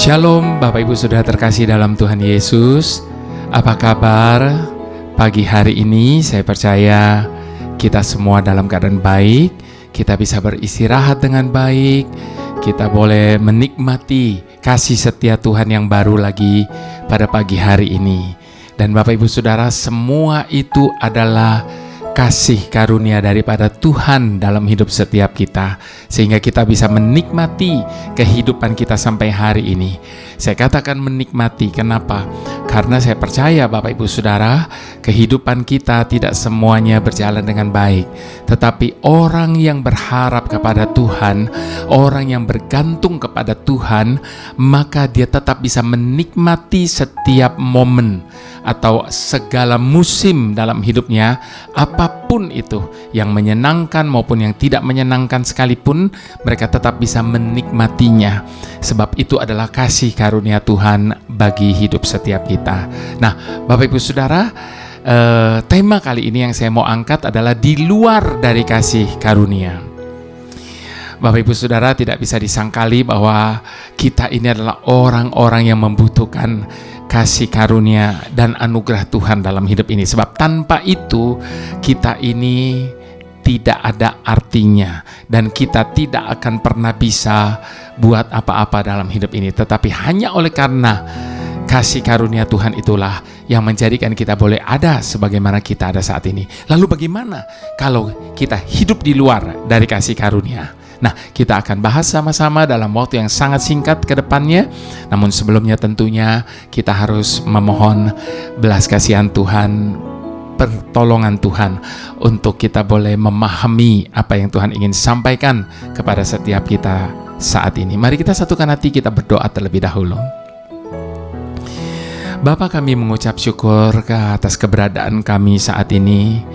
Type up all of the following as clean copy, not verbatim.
Shalom Bapak Ibu Saudara terkasih dalam Tuhan Yesus. Apa kabar pagi hari ini? Saya percaya kita semua dalam keadaan baik. Kita bisa beristirahat dengan baik. Kita boleh menikmati kasih setia Tuhan yang baru lagi pada pagi hari ini. Dan Bapak Ibu Saudara, semua itu adalah kasih karunia daripada Tuhan dalam hidup setiap kita, sehingga kita bisa menikmati kehidupan kita sampai hari ini. Saya katakan menikmati, kenapa? Karena saya percaya Bapak Ibu Saudara, kehidupan kita tidak semuanya berjalan dengan baik, tetapi orang yang berharap kepada Tuhan, orang yang bergantung kepada Tuhan, maka dia tetap bisa menikmati setiap momen atau segala musim dalam hidupnya, apapun itu, yang menyenangkan maupun yang tidak menyenangkan sekalipun, mereka tetap bisa menikmatinya. Sebab itu adalah kasih karunia Tuhan bagi hidup setiap kita. Nah, Bapak Ibu Saudara, tema kali ini yang saya mau angkat adalah di luar dari kasih karunia. Bapak Ibu Saudara, tidak bisa disangkali bahwa kita ini adalah orang-orang yang membutuhkan kasih karunia dan anugerah Tuhan dalam hidup ini. Sebab tanpa itu kita ini tidak ada artinya, dan kita tidak akan pernah bisa buat apa-apa dalam hidup ini. Tetapi hanya oleh karena kasih karunia Tuhan itulah yang menjadikan kita boleh ada sebagaimana kita ada saat ini. Lalu bagaimana kalau kita hidup di luar dari kasih karunia? Nah, kita akan bahas sama-sama dalam waktu yang sangat singkat ke depannya. Namun sebelumnya tentunya kita harus memohon belas kasihan Tuhan, pertolongan Tuhan, untuk kita boleh memahami apa yang Tuhan ingin sampaikan kepada setiap kita saat ini. Mari kita satukan hati, kita berdoa terlebih dahulu. Bapa, kami mengucap syukur atas keberadaan kami saat ini.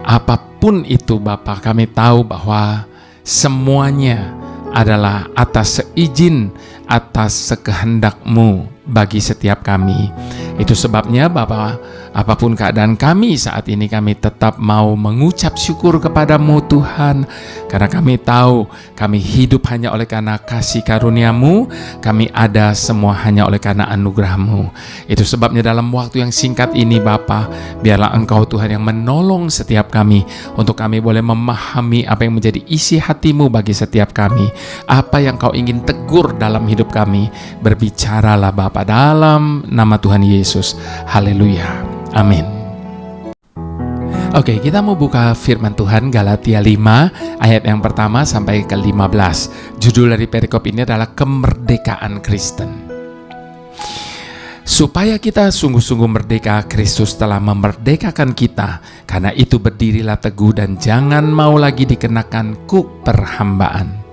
Apapun itu Bapa, kami tahu bahwa semuanya adalah atas seizin, atas sekehendak-Mu bagi setiap kami. Itu sebabnya Bapa, apapun keadaan kami saat ini, kami tetap mau mengucap syukur kepada-Mu Tuhan. Karena kami tahu kami hidup hanya oleh karena kasih karunia-Mu, kami ada semua hanya oleh karena anugerah-Mu. Itu sebabnya dalam waktu yang singkat ini Bapa, biarlah Engkau Tuhan yang menolong setiap kami, untuk kami boleh memahami apa yang menjadi isi hati-Mu bagi setiap kami. Apa yang Kau ingin tegur dalam hidup kami, berbicaralah Bapa dalam nama Tuhan Yesus. Haleluya. Amin. Oke, kita mau buka firman Tuhan Galatia 5 ayat yang pertama sampai ke 15. Judul dari perikop ini adalah kemerdekaan Kristen. Supaya kita sungguh-sungguh merdeka, Kristus telah memerdekakan kita. Karena itu berdirilah teguh dan jangan mau lagi dikenakan kuk perhambaan.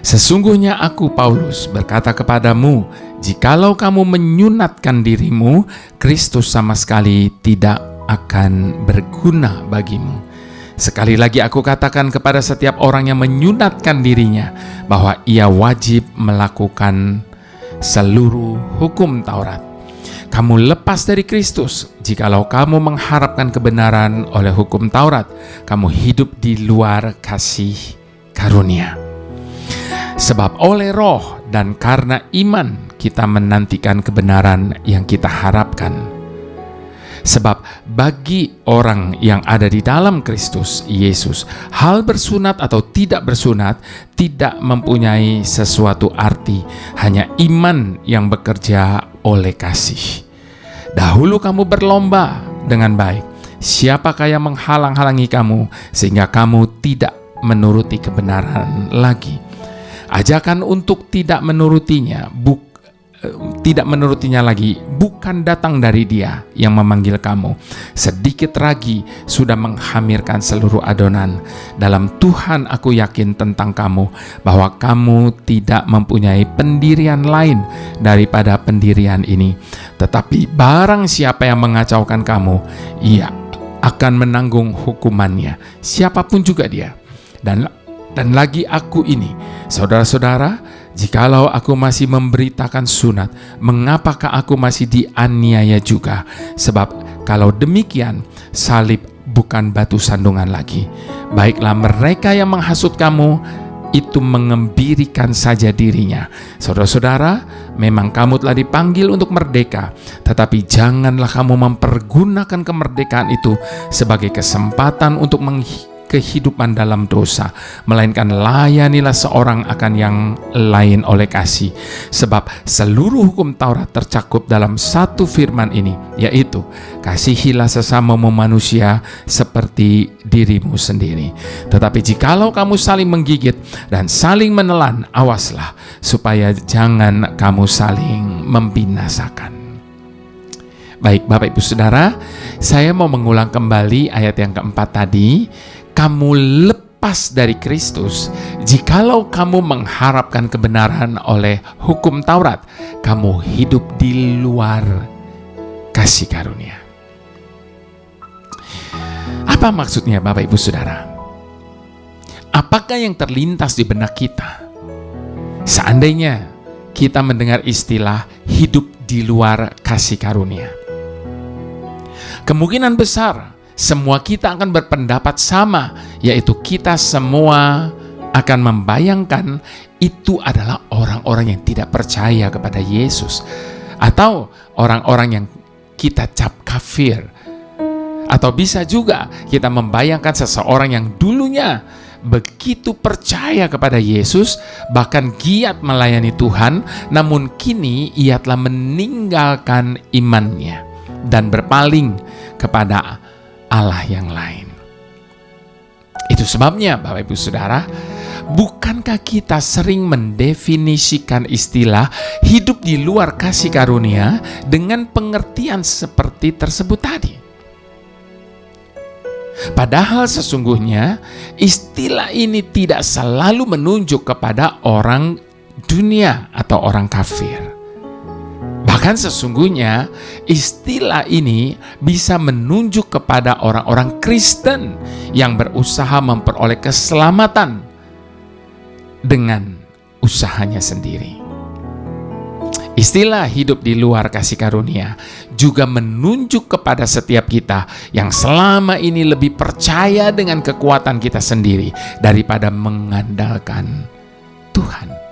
Sesungguhnya aku, Paulus, berkata kepadamu, jikalau kamu menyunatkan dirimu, Kristus sama sekali tidak akan berguna bagimu. Sekali lagi aku katakan kepada setiap orang yang menyunatkan dirinya, bahwa ia wajib melakukan seluruh hukum Taurat. Kamu lepas dari Kristus jikalau kamu mengharapkan kebenaran oleh hukum Taurat. Kamu hidup di luar kasih karunia. Sebab oleh Roh dan karena iman kita menantikan kebenaran yang kita harapkan. Sebab bagi orang yang ada di dalam Kristus Yesus, hal bersunat atau tidak bersunat tidak mempunyai sesuatu arti, hanya iman yang bekerja oleh kasih. Dahulu kamu berlomba dengan baik. Siapakah yang menghalang-halangi kamu sehingga kamu tidak menuruti kebenaran lagi? Ajakan untuk tidak menurutinya lagi bukan datang dari Dia yang memanggil kamu. Sedikit ragi sudah menghamirkan seluruh adonan. Dalam Tuhan aku yakin tentang kamu, bahwa kamu tidak mempunyai pendirian lain daripada pendirian ini. Tetapi barang siapa yang mengacaukan kamu, ia akan menanggung hukumannya, siapapun juga dia. Dan lagi aku ini, saudara-saudara, jikalau aku masih memberitakan sunat, mengapakah aku masih dianiaya juga? Sebab kalau demikian, salib bukan batu sandungan lagi. Baiklah mereka yang menghasut kamu itu mengembirikan saja dirinya. Saudara-saudara, memang kamu telah dipanggil untuk merdeka, tetapi janganlah kamu mempergunakan kemerdekaan itu sebagai kesempatan untuk kehidupan dalam dosa, melainkan layanilah seorang akan yang lain oleh kasih. Sebab seluruh hukum Taurat tercakup dalam satu firman ini, yaitu kasihilah sesamamu manusia seperti dirimu sendiri. Tetapi jikalau kamu saling menggigit dan saling menelan, awaslah supaya jangan kamu saling membinasakan. Baik Bapak Ibu Saudara, saya mau mengulang kembali ayat yang keempat tadi. Kamu lepas dari Kristus jikalau kamu mengharapkan kebenaran oleh hukum Taurat. Kamu hidup di luar kasih karunia. Apa maksudnya Bapak Ibu Saudara? Apakah yang terlintas di benak kita seandainya kita mendengar istilah hidup di luar kasih karunia? Kemungkinan besar semua kita akan berpendapat sama, yaitu kita semua akan membayangkan itu adalah orang-orang yang tidak percaya kepada Yesus, atau orang-orang yang kita cap kafir. Atau bisa juga kita membayangkan seseorang yang dulunya begitu percaya kepada Yesus, bahkan giat melayani Tuhan, namun kini ia telah meninggalkan imannya dan berpaling kepada Allah yang lain. Itu sebabnya Bapak Ibu Saudara, bukankah kita sering mendefinisikan istilah hidup di luar kasih karunia dengan pengertian seperti tersebut tadi? Padahal sesungguhnya istilah ini tidak selalu menunjuk kepada orang dunia atau orang kafir. Bahkan sesungguhnya istilah ini bisa menunjuk kepada orang-orang Kristen yang berusaha memperoleh keselamatan dengan usahanya sendiri. Istilah hidup di luar kasih karunia juga menunjuk kepada setiap kita yang selama ini lebih percaya dengan kekuatan kita sendiri daripada mengandalkan Tuhan.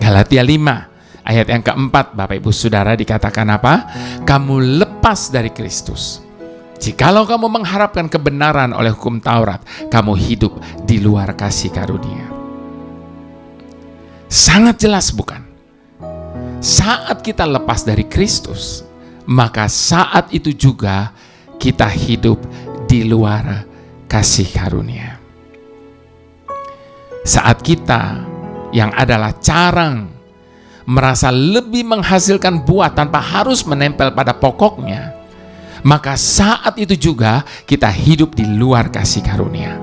Galatia 5 ayat yang keempat Bapak Ibu Saudara dikatakan apa? Kamu lepas dari Kristus. Jikalau kamu mengharapkan kebenaran oleh hukum Taurat, kamu hidup di luar kasih karunia. Sangat jelas bukan? Saat kita lepas dari Kristus, maka saat itu juga kita hidup di luar kasih karunia. Saat kita yang adalah carang merasa lebih menghasilkan buah tanpa harus menempel pada pokoknya, maka saat itu juga kita hidup di luar kasih karunia.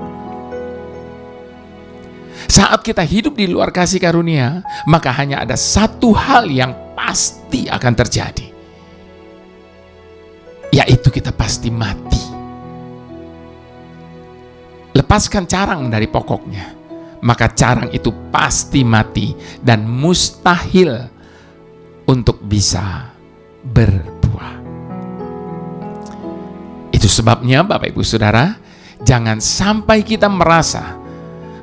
Saat kita hidup di luar kasih karunia, maka hanya ada satu hal yang pasti akan terjadi, yaitu kita pasti mati. Lepaskan carang dari pokoknya, maka carang itu pasti mati dan mustahil untuk bisa berbuah. Itu sebabnya Bapak Ibu Saudara, jangan sampai kita merasa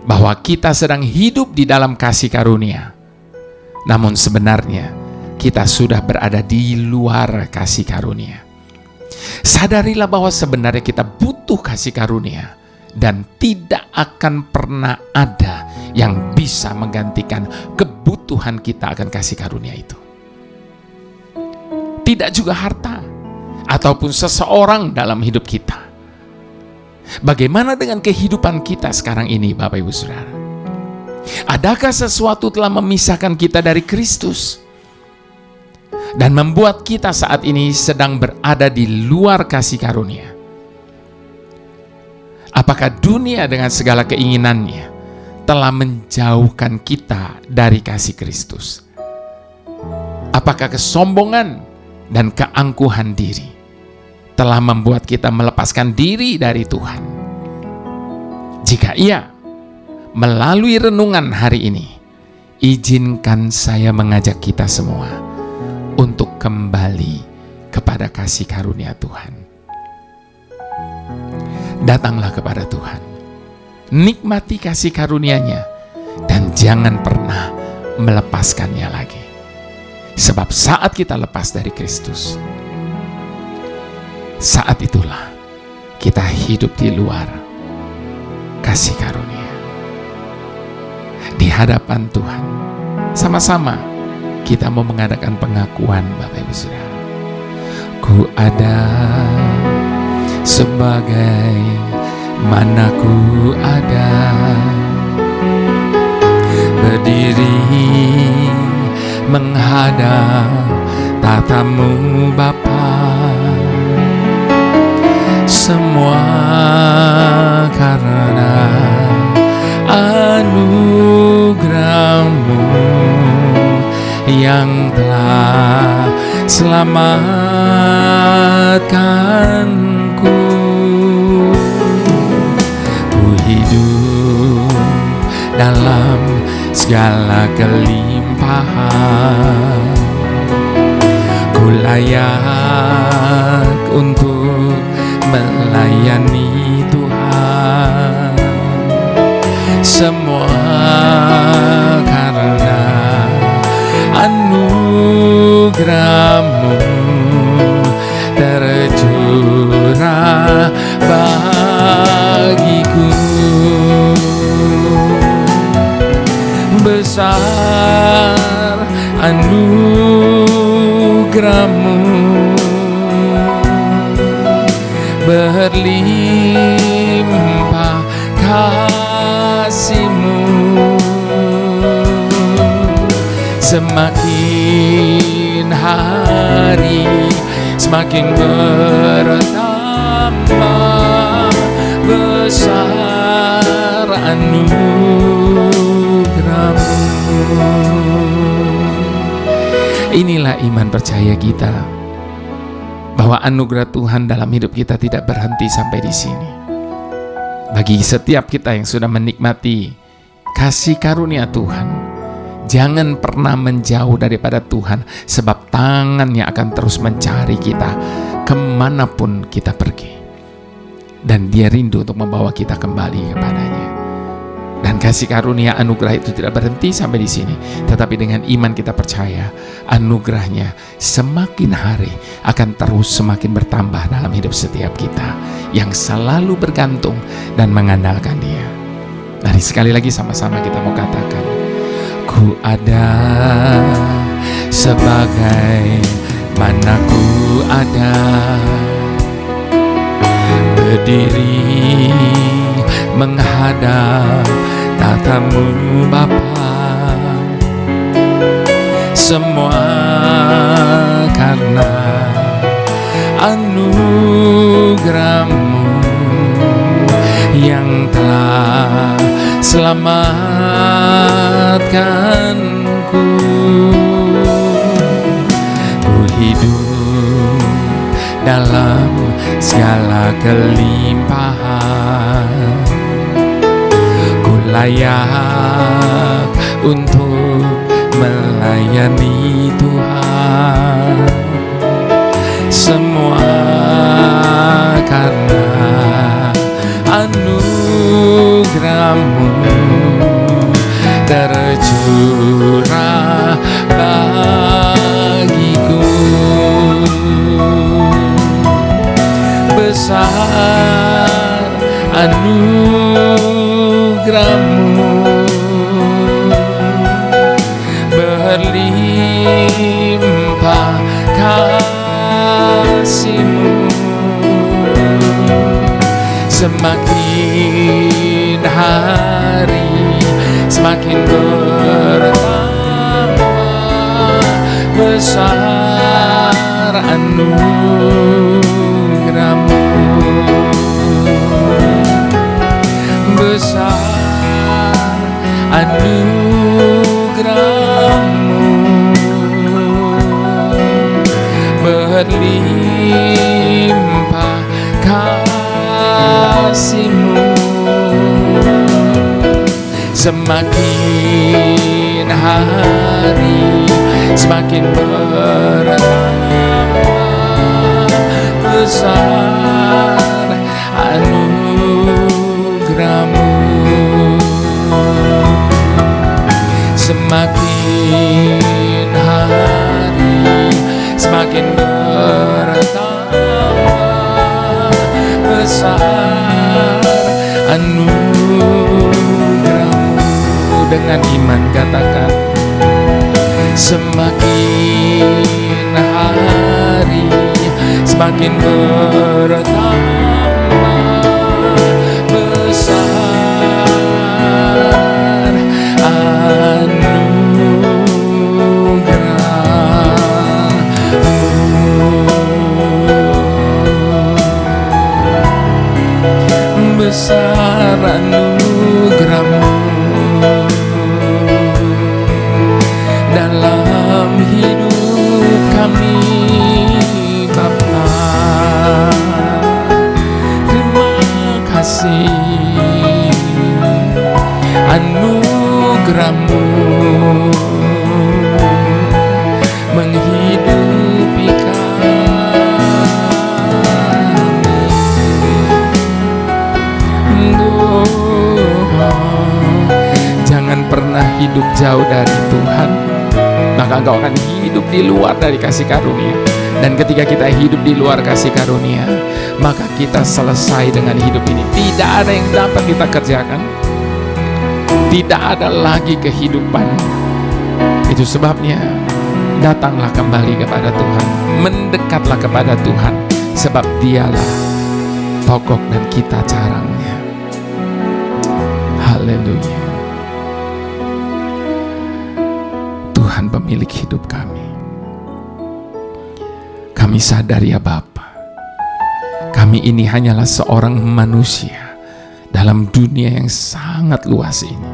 bahwa kita sedang hidup di dalam kasih karunia, namun sebenarnya kita sudah berada di luar kasih karunia. Sadarilah bahwa sebenarnya kita butuh kasih karunia, dan tidak akan pernah ada yang bisa menggantikan kebutuhan kita akan kasih karunia itu. Tidak juga harta ataupun seseorang dalam hidup kita. Bagaimana dengan kehidupan kita sekarang ini Bapak Ibu Saudara? Adakah sesuatu telah memisahkan kita dari Kristus dan membuat kita saat ini sedang berada di luar kasih karunia? Apakah dunia dengan segala keinginannya telah menjauhkan kita dari kasih Kristus? Apakah kesombongan dan keangkuhan diri telah membuat kita melepaskan diri dari Tuhan? Jika iya, melalui renungan hari ini, izinkan saya mengajak kita semua untuk kembali kepada kasih karunia Tuhan. Datanglah kepada Tuhan. nikmati kasih karunia-Nya, dan jangan pernah melepaskannya lagi. Sebab saat kita lepas dari Kristus, saat itulah kita hidup di luar kasih karunia. Di hadapan Tuhan, sama-sama kita mau mengadakan pengakuan, Bapak Ibu Saudara. Ku ada sebagai mana ku ada, berdiri menghadap tatamu Bapa. Semua karena anugerah-Mu yang telah selamatkanku. Ku hidup dalam segala kelimpahan, ku layak untuk melayani Tuhan. Semua karena anugerah-Mu tercurah bagiku. Besar anugerah-Mu, berlimpah kasih-Mu. Semakin hari semakin bertambah, besar anugerah-Mu. Inilah iman percaya kita, bahwa anugerah Tuhan dalam hidup kita tidak berhenti sampai di sini. Bagi setiap kita yang sudah menikmati kasih karunia Tuhan, jangan pernah menjauh daripada Tuhan, sebab tangan-Nya akan terus mencari kita kemanapun kita pergi, dan Dia rindu untuk membawa kita kembali kepadanya. Dan kasih karunia anugerah itu tidak berhenti sampai di sini, tetapi dengan iman kita percaya anugerah-Nya semakin hari akan terus semakin bertambah dalam hidup setiap kita yang selalu bergantung dan mengandalkan Dia. Mari sekali lagi sama-sama kita mau katakan, ku ada sebagai mana ku ada, berdiri menghadap tatamu Bapa. Semua karena anugerah-Mu yang telah selamatkanku. Ku hidup dalam segala kelimpahan, ku layak untuk melayani Tuhan. Semua karena anugerah-Mu tercurah bagiku. Besar anugerah-Mu, berlimpah kasih-Mu. Semakin hari semakin bertambah, besar anugerah-Mu. Besar anugerah-Mu, berlimpah kasih-Mu. Semakin hari semakin bertambah, besar anugerah-Mu. dengan iman katakan, semakin hari semakin bertambah besar anugerah-Mu, besar anugerah-Mu dalam hidup kami Bapa. Terima kasih anugerah-Mu menghidupi kami. Jangan pernah hidup jauh dari Tuhan, maka engkau akan hidup di luar dari kasih karunia. Dan ketika kita hidup di luar kasih karunia, maka kita selesai dengan hidup ini. Tidak ada yang dapat kita kerjakan, tidak ada lagi kehidupan. Itu sebabnya datanglah kembali kepada Tuhan, mendekatlah kepada Tuhan, sebab Dialah pokok dan kita carangnya. Haleluya. Tuhan pemilik hidup kami. Kami sadar ya Bapa, kami ini hanyalah seorang manusia dalam dunia yang sangat luas ini.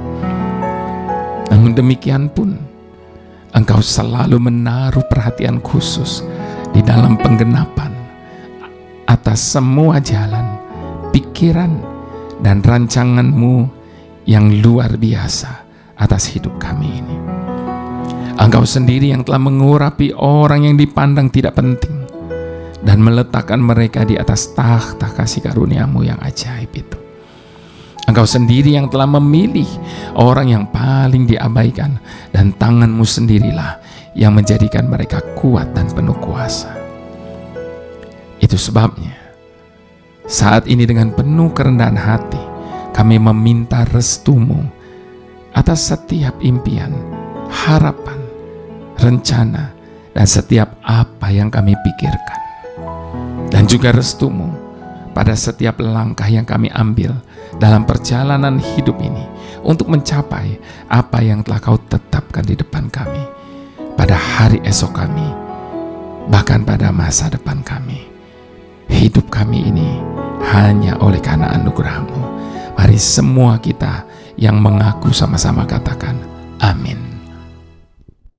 Namun demikian pun, Engkau selalu menaruh perhatian khusus di dalam penggenapan atas semua jalan, pikiran, dan rancangan-Mu yang luar biasa atas hidup kami ini. Engkau sendiri yang telah mengurapi orang yang dipandang tidak penting dan meletakkan mereka di atas takhta kasih karunia-Mu yang ajaib itu. Engkau sendiri yang telah memilih orang yang paling diabaikan, dan tangan-Mu sendirilah yang menjadikan mereka kuat dan penuh kuasa. Itu sebabnya saat ini dengan penuh kerendahan hati kami meminta restu-Mu atas setiap impian, harapan, rencana, dan setiap apa yang kami pikirkan. Dan juga restu-Mu pada setiap langkah yang kami ambil dalam perjalanan hidup ini untuk mencapai apa yang telah Kau tetapkan di depan kami, pada hari esok kami, bahkan pada masa depan kami. Hidup kami ini hanya oleh karena anugerah-Mu. Mari semua kita yang mengaku sama-sama katakan amin.